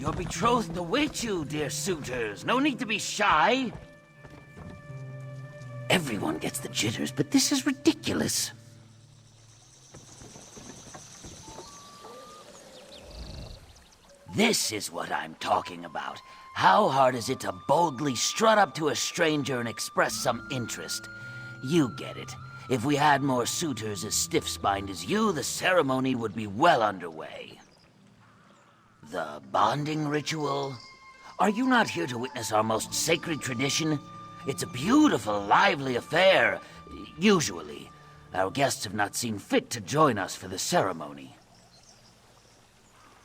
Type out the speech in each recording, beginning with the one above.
Your betrothed awaits you, dear suitors. No need to be shy. Everyone gets the jitters, but this is ridiculous. This is what I'm talking about. How hard is it to boldly strut up to a stranger and express some interest? You get it. If we had more suitors as stiff-spined as you, the ceremony would be well underway. The bonding ritual? Are you not here to witness our most sacred tradition? It's a beautiful, lively affair. Usually. Our guests have not seen fit to join us for the ceremony.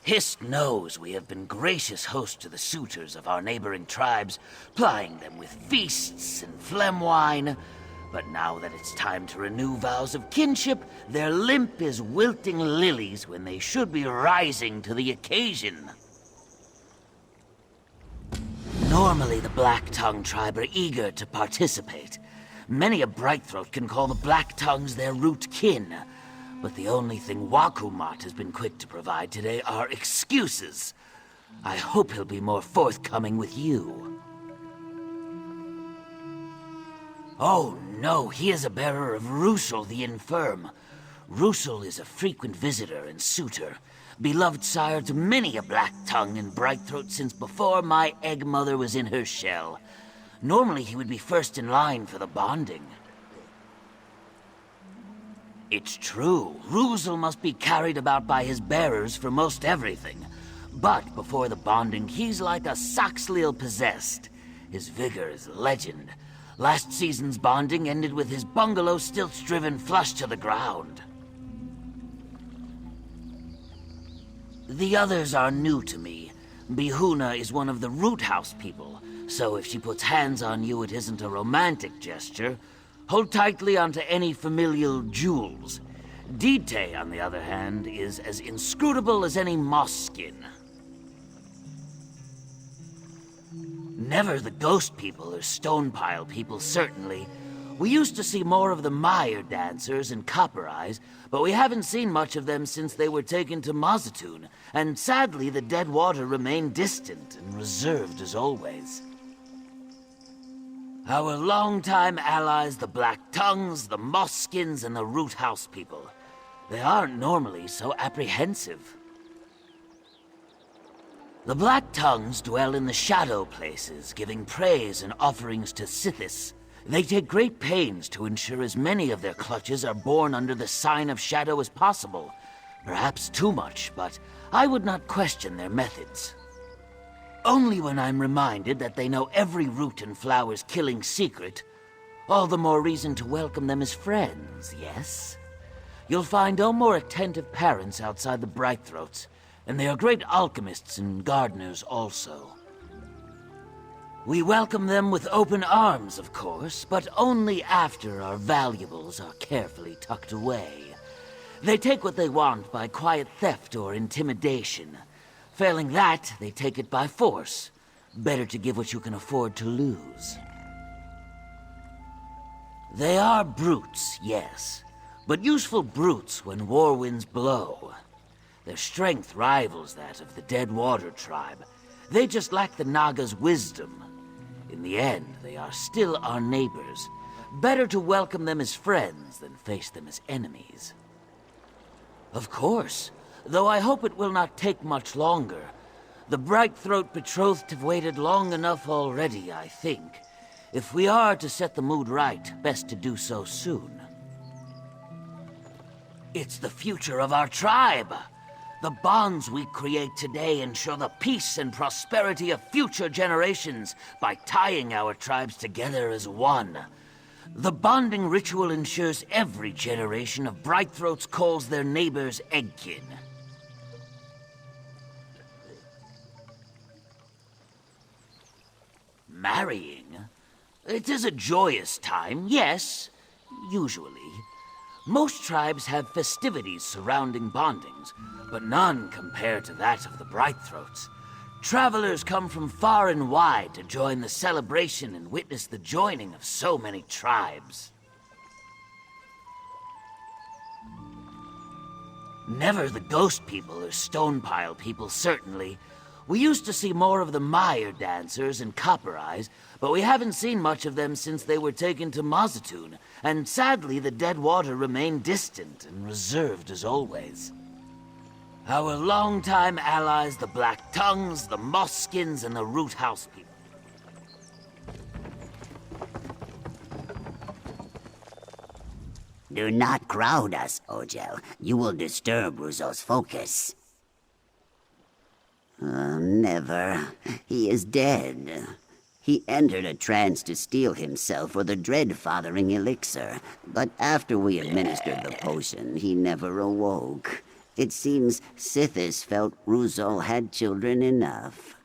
Hisk knows we have been gracious hosts to the suitors of our neighboring tribes, plying them with feasts and phlegm wine. But now that it's time to renew vows of kinship, they're limp as wilting lilies when they should be rising to the occasion. Normally, the Black-Tongue tribe are eager to participate. Many a Brightthroat can call the Black-Tongues their root kin. But the only thing Wakumat has been quick to provide today are excuses. I hope he'll be more forthcoming with you. Oh no, he is a bearer of Russell the Infirm. Russell is a frequent visitor and suitor, beloved sire to many a Black-Tongue and Brightthroat since before my egg mother was in her shell. Normally he would be first in line for the bonding. It's true, Russell must be carried about by his bearers for most everything. But before the bonding, he's like a Saxhleel possessed. His vigor is legend. Last season's bonding ended with his bungalow stilts-driven flush to the ground. The others are new to me. Bihuna is one of the Root House people, so if she puts hands on you, it isn't a romantic gesture. Hold tightly onto any familial jewels. Dite, on the other hand, is as inscrutable as any moss skin. Never the ghost people or stone pile people, certainly. We used to see more of the mire dancers and copper eyes, but we haven't seen much of them since they were taken to Mazatoon, and sadly the dead water remained distant and reserved as always. Our longtime allies, the Black Tongues, the Moss Skins, and the Root House people. They aren't normally so apprehensive. The Black Tongues dwell in the shadow places, giving praise and offerings to Sithis. They take great pains to ensure as many of their clutches are born under the sign of shadow as possible. Perhaps too much, but I would not question their methods. Only when I'm reminded that they know every root and flower's killing secret, all the more reason to welcome them as friends, yes? You'll find no more attentive parents outside the Brightthroats, and they are great alchemists and gardeners also. We welcome them with open arms, of course, but only after our valuables are carefully tucked away. They take what they want by quiet theft or intimidation. Failing that, they take it by force. Better to give what you can afford to lose. They are brutes, yes, but useful brutes when war winds blow. Their strength rivals that of the Dead Water tribe. They just lack the Naga's wisdom. In the end, they are still our neighbors. Better to welcome them as friends than face them as enemies. Of course, though I hope it will not take much longer. The Brightthroat betrothed have waited long enough already, I think. If we are to set the mood right, best to do so soon. It's the future of our tribe. The bonds we create today ensure the peace and prosperity of future generations by tying our tribes together as one. The bonding ritual ensures every generation of Brightthroats calls their neighbors eggkin. Marrying? It is a joyous time, yes, usually. Most tribes have festivities surrounding bondings, but none compare to that of the Brightthroats. Travelers come from far and wide to join the celebration and witness the joining of so many tribes. Never the ghost people or stone pile people, certainly. We used to see more of the Mire dancers and Copper Eyes, but we haven't seen much of them since they were taken to Mazatoon, and sadly the dead water remained distant and reserved as always. Our longtime allies, the Black Tongues, the Moss-Skins, and the Root House people. Do not crowd us, Ojel. You will disturb Ruzo's focus. Never. He is dead. He entered a trance to steel himself for the dread-fathering elixir, but after we administered the potion, he never awoke. It seems Sithis felt Ruzo had children enough.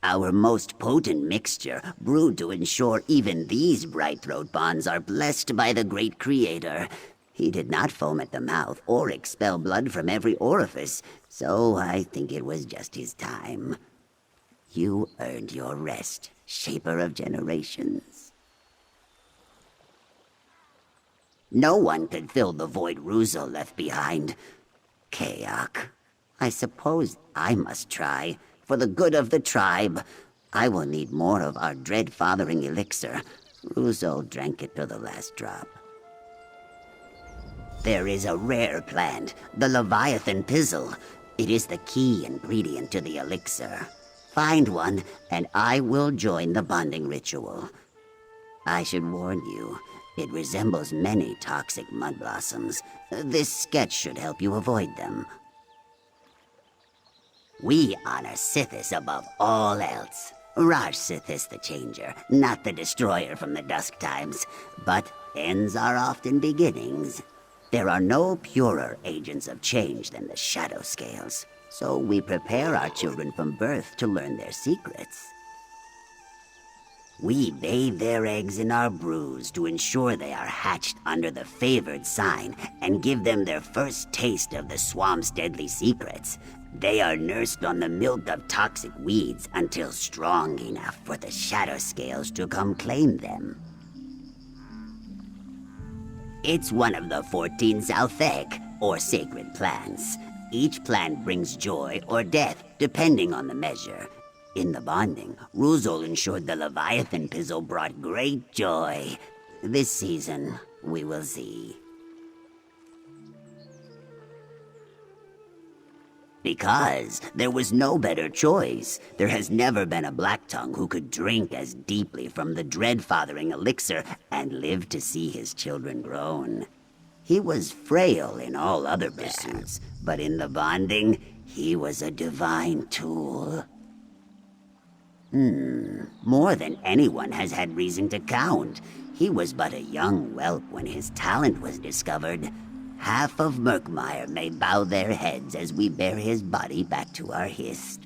Our most potent mixture, brewed to ensure even these bright throat bonds are blessed by the great creator. He did not foam at the mouth or expel blood from every orifice, so I think it was just his time. You earned your rest, shaper of generations. No one could fill the void Ruzo left behind. Kayak, I suppose I must try. For the good of the tribe, I will need more of our dread-fathering elixir. Ruzo drank it to the last drop. There is a rare plant, the Leviathan Pizzle. It is the key ingredient to the elixir. Find one, and I will join the bonding ritual. I should warn you, it resembles many toxic mud blossoms. This sketch should help you avoid them. We honor Sithis above all else. Raj Sithis the Changer, not the Destroyer from the Dusk Times. But ends are often beginnings. There are no purer agents of change than the Shadow Scales, so we prepare our children from birth to learn their secrets. We bathe their eggs in our brews to ensure they are hatched under the favored sign and give them their first taste of the swamp's deadly secrets. They are nursed on the milk of toxic weeds until strong enough for the Shadow Scales to come claim them. It's one of the 14 Zalthek, or sacred plants. Each plant brings joy or death, depending on the measure. In the bonding, Ruzol ensured the Leviathan Pizzle brought great joy. This season, we will see. Because there was no better choice. There has never been a Black Tongue who could drink as deeply from the dread-fathering elixir and live to see his children grown. He was frail in all other pursuits, but in the bonding, he was a divine tool. More than anyone has had reason to count. He was but a young whelp when his talent was discovered. Half of Murkmire may bow their heads as we bear his body back to our Hist.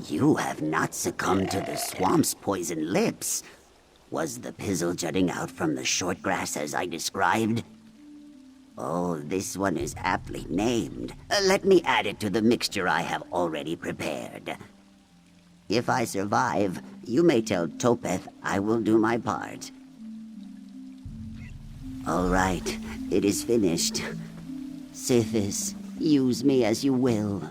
You have not succumbed to the swamp's poison lips. Was the pizzle jutting out from the short grass as I described? Oh, this one is aptly named. Let me add it to the mixture I have already prepared. If I survive, you may tell Topeth I will do my part. All right, it is finished. Sithis, use me as you will.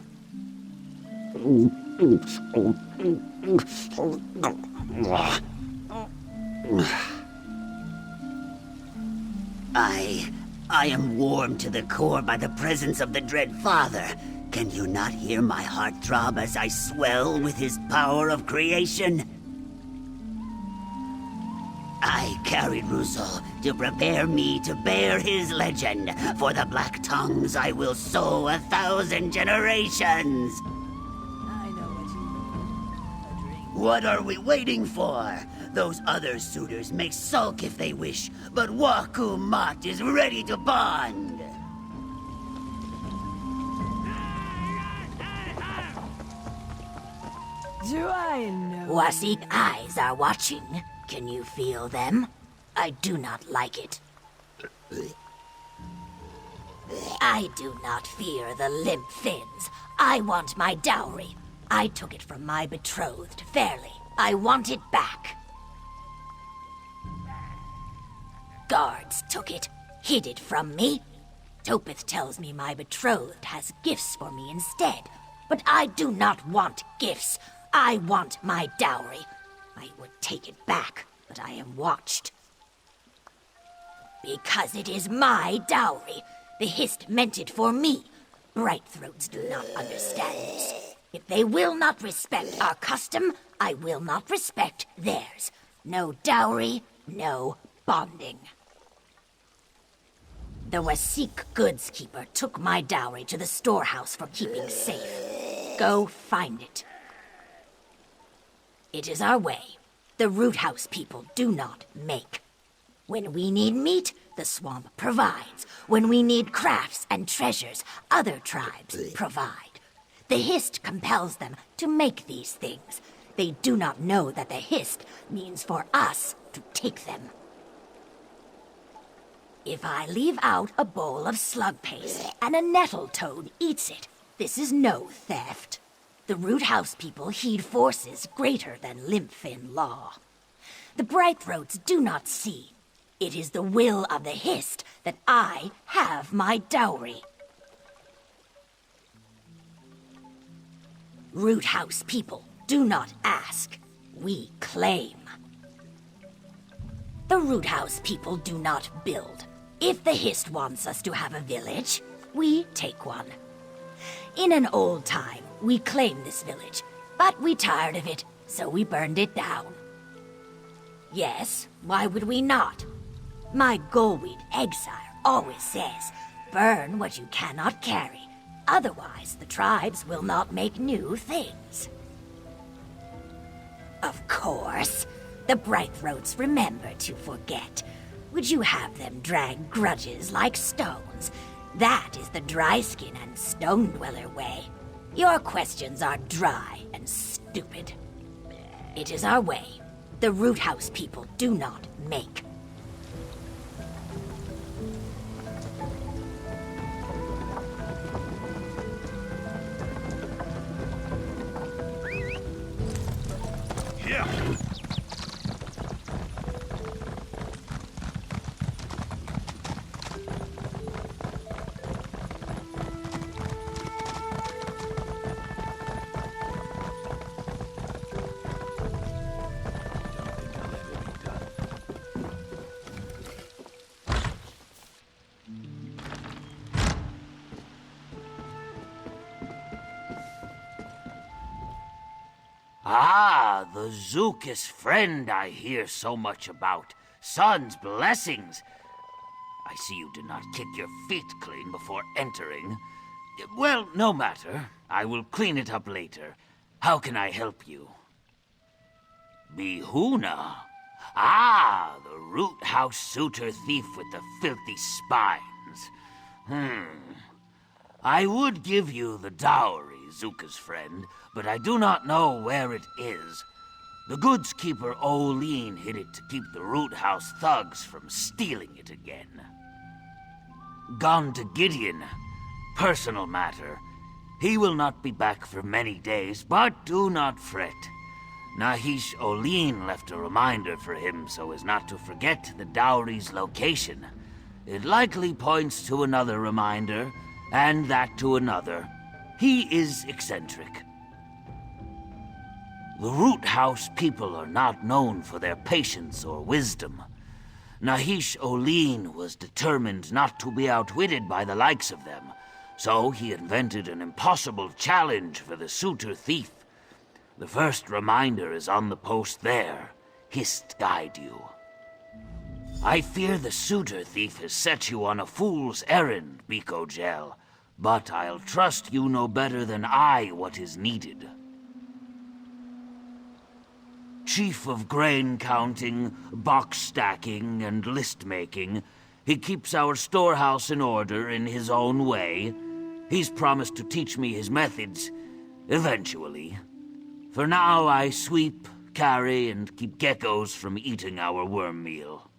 I am warmed to the core by the presence of the Dread Father. Can you not hear my heart throb as I swell with his power of creation? I carried Russell to prepare me to bear his legend. For the Black Tongues I will sow 1,000 generations. I know what you mean. A drink. What are we waiting for? Those other suitors may sulk if they wish, but Waku Mat is ready to bond. Do I know? Wasik eyes are watching. Can you feel them? I do not like it. I do not fear the limp fins. I want my dowry. I took it from my betrothed fairly. I want it back. Guards took it, hid it from me. Topeth tells me my betrothed has gifts for me instead. But I do not want gifts. I want my dowry. I would take it back, but I am watched. Because it is my dowry. The Hist meant it for me. Bright throats do not understand this. If they will not respect our custom, I will not respect theirs. No dowry, no bonding. The Wasik goods keeper took my dowry to the storehouse for keeping safe. Go find it. It is our way. The root house people do not make. When we need meat, the swamp provides. When we need crafts and treasures, other tribes provide. The Hist compels them to make these things. They do not know that the Hist means for us to take them. If I leave out a bowl of slug paste and a nettle toad eats it, this is no theft. The root house people heed forces greater than Limpfin law. The Brightthroats do not see. It is the will of the Hist that I have my dowry. Root house people do not ask. We claim. The root house people do not build. If the Hist wants us to have a village, we take one. In an old time, we claimed this village, but we tired of it, so we burned it down. Yes, why would we not? My Goldweed Exile always says, burn what you cannot carry, otherwise the tribes will not make new things. Of course, the Brightthroats remember to forget. Would you have them drag grudges like stones? That is the dry skin and stone dweller way. Your questions are dry and stupid. It is our way. The root house people do not make. Ah, the Zook's friend I hear so much about. Son's blessings. I see you did not kick your feet clean before entering. Well, no matter. I will clean it up later. How can I help you? Bihuna? Ah, the root house suitor thief with the filthy spines. I would give you the dowry, Zuka's friend, but I do not know where it is. The goods keeper Oline hid it to keep the root house thugs from stealing it again. Gone to Gideon. Personal matter. He will not be back for many days, but do not fret. Nahish Oline left a reminder for him so as not to forget the dowry's location. It likely points to another reminder, and that to another. He is eccentric. The Root House people are not known for their patience or wisdom. Nahish Oline was determined not to be outwitted by the likes of them, so he invented an impossible challenge for the suitor thief. The first reminder is on the post there. Hist guide you. I fear the suitor thief has set you on a fool's errand, Biko Gel, but I'll trust you know better than I what is needed. Chief of grain counting, box stacking, and list making, he keeps our storehouse in order in his own way. He's promised to teach me his methods, eventually. For now, I sweep, carry, and keep geckos from eating our worm meal.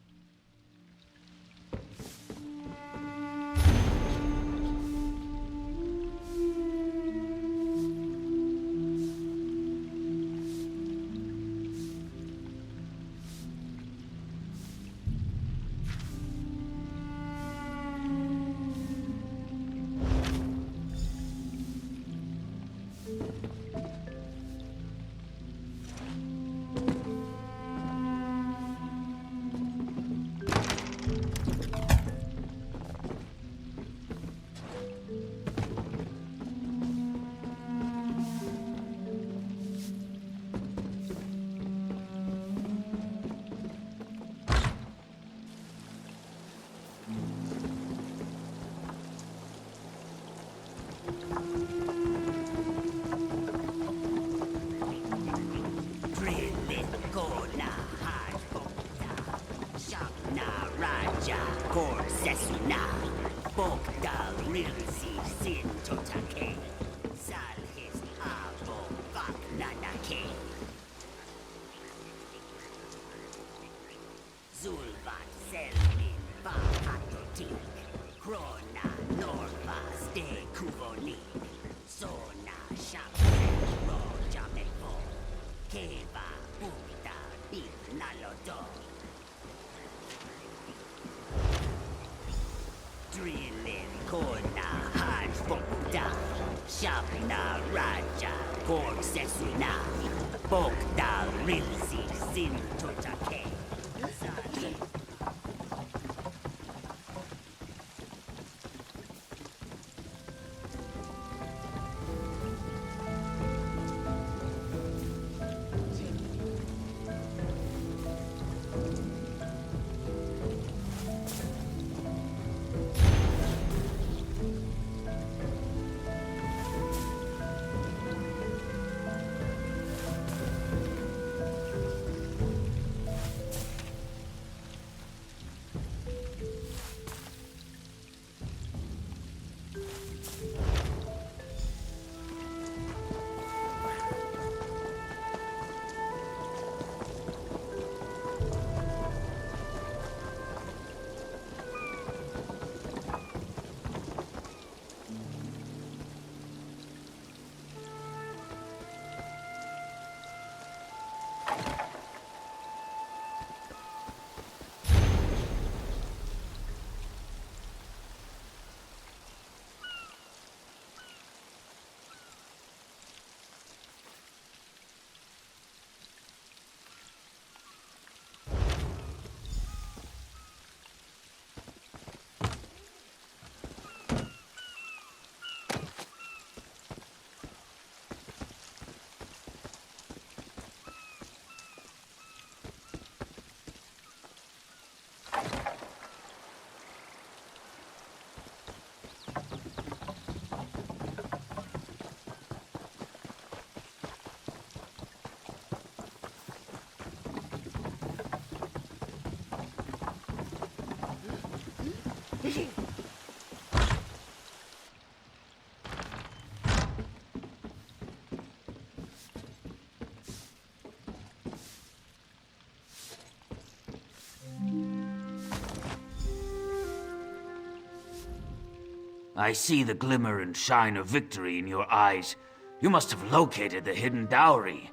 I see the glimmer and shine of victory in your eyes. You must have located the hidden dowry.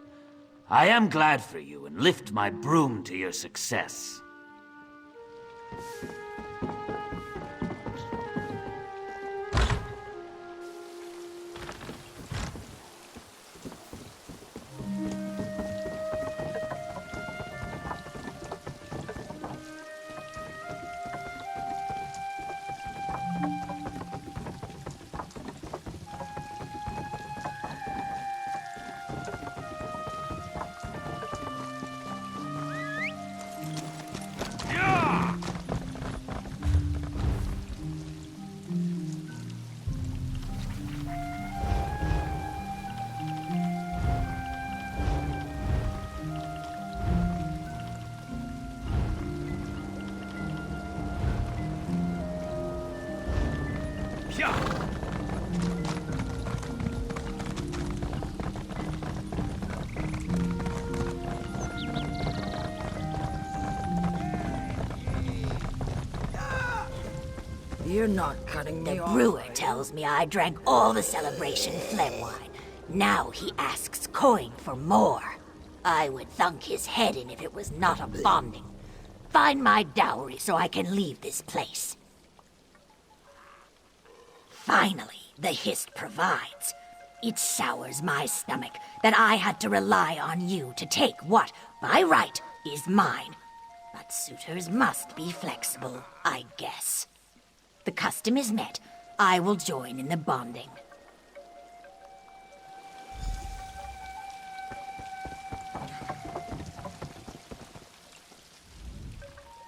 I am glad for you and lift my broom to your success. You're not cutting me The off. brewer tells me I drank all the celebration phlegm wine. Now he asks coin for more. I would thunk his head in if it was not a bonding. Find my dowry so I can leave this place. Finally, the Hist provides. It sours my stomach that I had to rely on you to take what, by right, is mine. But suitors must be flexible, I guess. The custom is met. I will join in the bonding.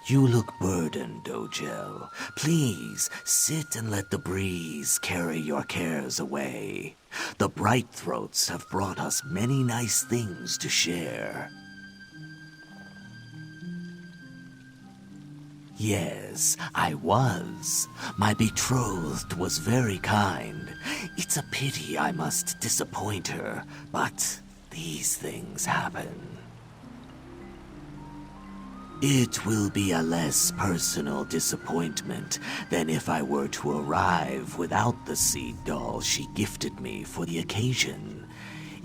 You look burdened, Ojel. Please, sit and let the breeze carry your cares away. The Bright Throats have brought us many nice things to share. Yes, I was. My betrothed was very kind. It's a pity I must disappoint her, but these things happen. It will be a less personal disappointment than if I were to arrive without the seed doll she gifted me for the occasion.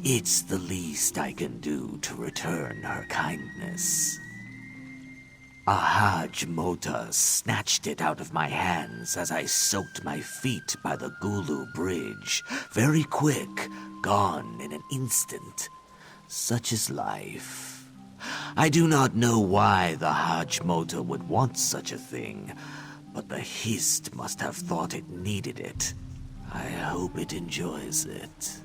It's the least I can do to return her kindness. Ahaj Mota snatched it out of my hands as I soaked my feet by the Gulu Bridge. Very quick, gone in an instant. Such is life. I do not know why the Hajj Mota would want such a thing, but the Hist must have thought it needed it. I hope it enjoys it.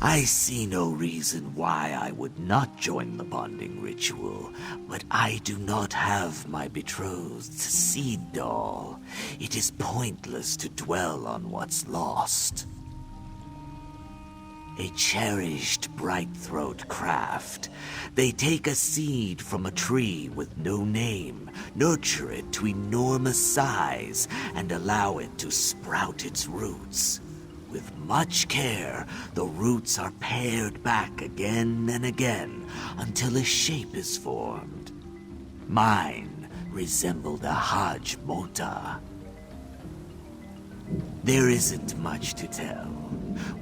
I see no reason why I would not join the bonding ritual, but I do not have my betrothed's seed doll. It is pointless to dwell on what's lost. A cherished bright-throat craft. They take a seed from a tree with no name, nurture it to enormous size, and allow it to sprout its roots. With much care, the roots are pared back again and again until a shape is formed. Mine resembled a Hajj Mota. There isn't much to tell.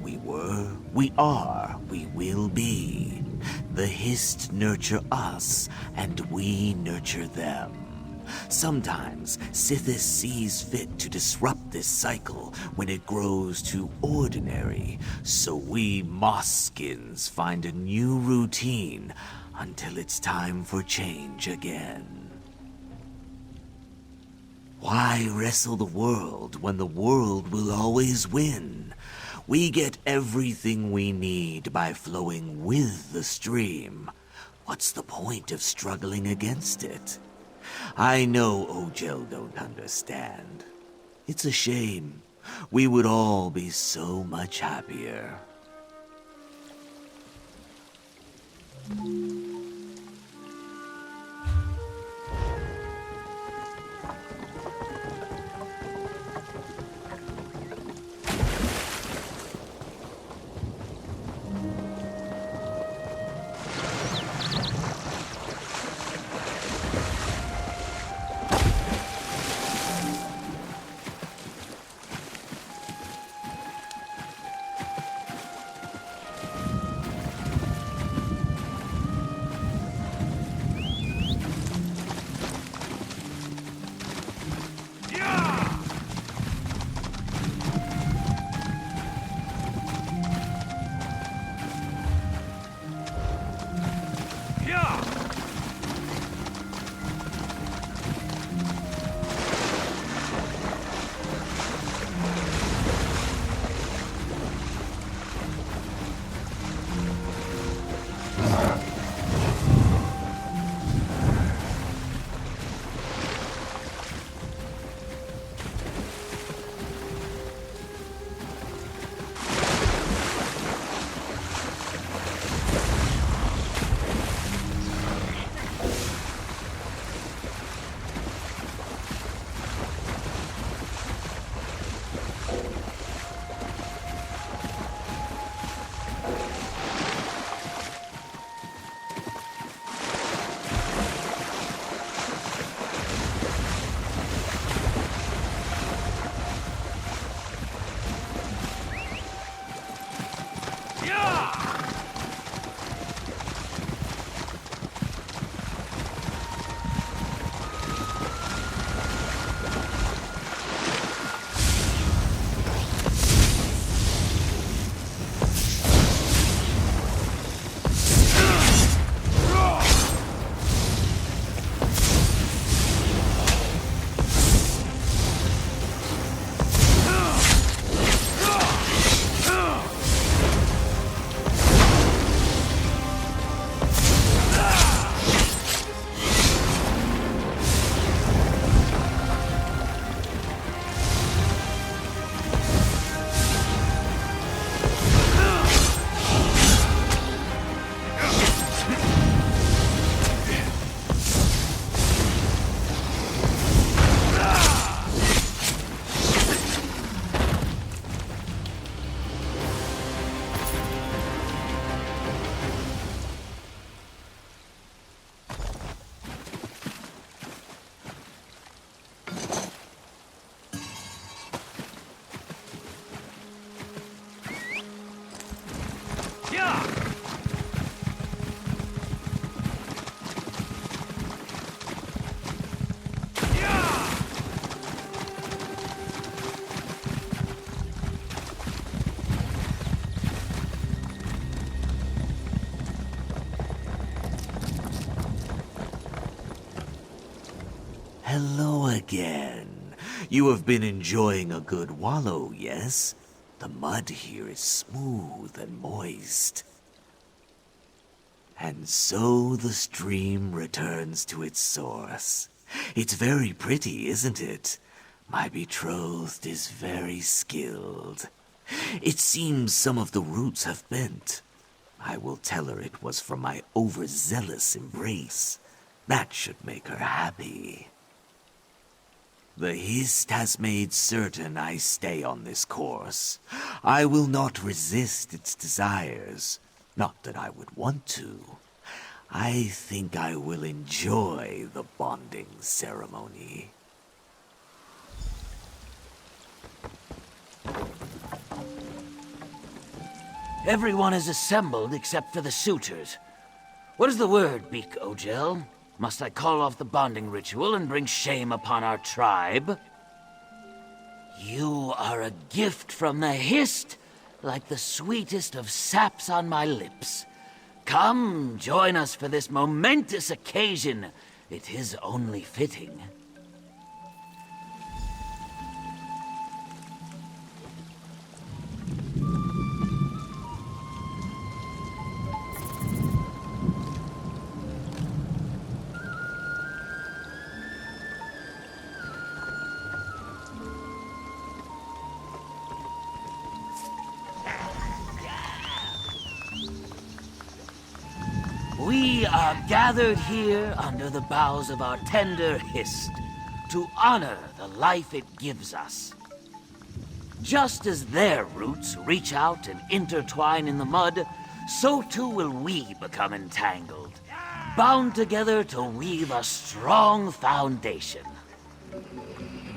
We were, we are, we will be. The Hist nurture us, and we nurture them. Sometimes Sithis sees fit to disrupt this cycle when it grows too ordinary, so we Mosskins find a new routine until it's time for change again. Why wrestle the world when the world will always win? We get everything we need by flowing with the stream. What's the point of struggling against it? I know Ojel don't understand. It's a shame. We would all be so much happier. Hello again. You have been enjoying a good wallow, yes? The mud here is smooth and moist. And so the stream returns to its source. It's very pretty, isn't it? My betrothed is very skilled. It seems some of the roots have bent. I will tell her it was from my overzealous embrace. That should make her happy. The Hist has made certain I stay on this course. I will not resist its desires. Not that I would want to. I think I will enjoy the bonding ceremony. Everyone is assembled except for the suitors. What is the word, Beak Ogel? Must I call off the bonding ritual and bring shame upon our tribe? You are a gift from the Hist, like the sweetest of saps on my lips. Come, join us for this momentous occasion. It is only fitting. We are gathered here under the boughs of our tender Hist to honor the life it gives us. Just as their roots reach out and intertwine in the mud, so too will we become entangled, bound together to weave a strong foundation.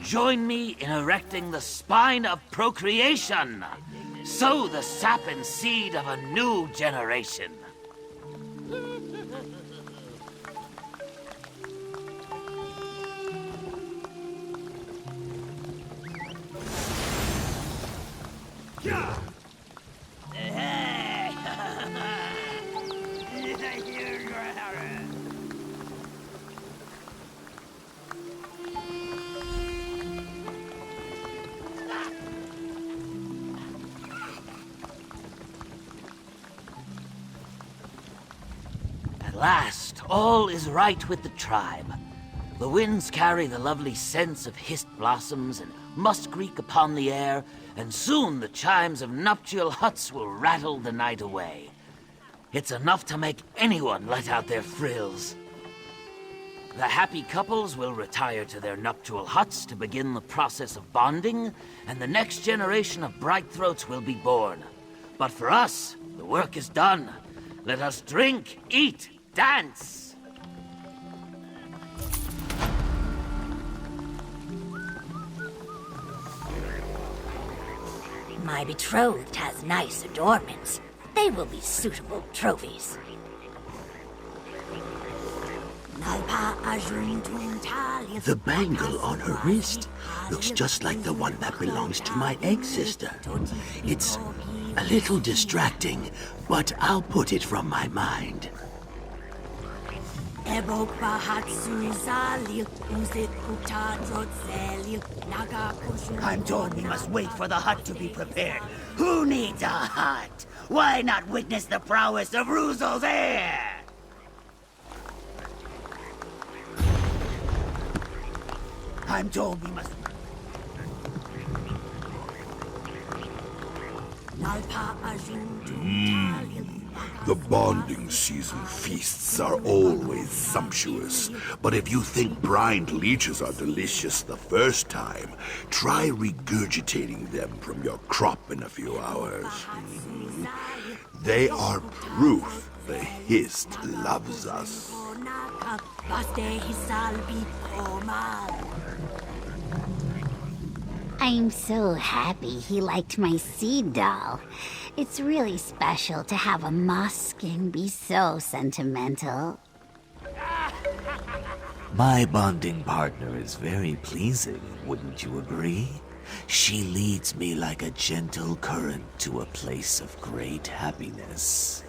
Join me in erecting the spine of procreation, sow the sap and seed of a new generation. At last, all is right with the tribe. The winds carry the lovely scents of Hist blossoms and muskreek upon the air, and soon the chimes of nuptial huts will rattle the night away. It's enough to make anyone let out their frills. The happy couples will retire to their nuptial huts to begin the process of bonding, and the next generation of Brightthroats will be born. But for us, the work is done. Let us drink, eat, dance! My betrothed has nice adornments. They will be suitable trophies. The bangle on her wrist looks just like the one that belongs to my egg sister. It's a little distracting, but I'll put it from my mind. I'm told we must wait for the hut to be prepared. Who needs a hut? Why not witness the prowess of Ruzel's heir? I'm told we must... The bonding season feasts are always sumptuous, but if you think brined leeches are delicious the first time, try regurgitating them from your crop in a few hours. They are proof the Hist loves us. I'm so happy he liked my seed doll. It's really special to have a muskin be so sentimental. My bonding partner is very pleasing, wouldn't you agree? She leads me like a gentle current to a place of great happiness.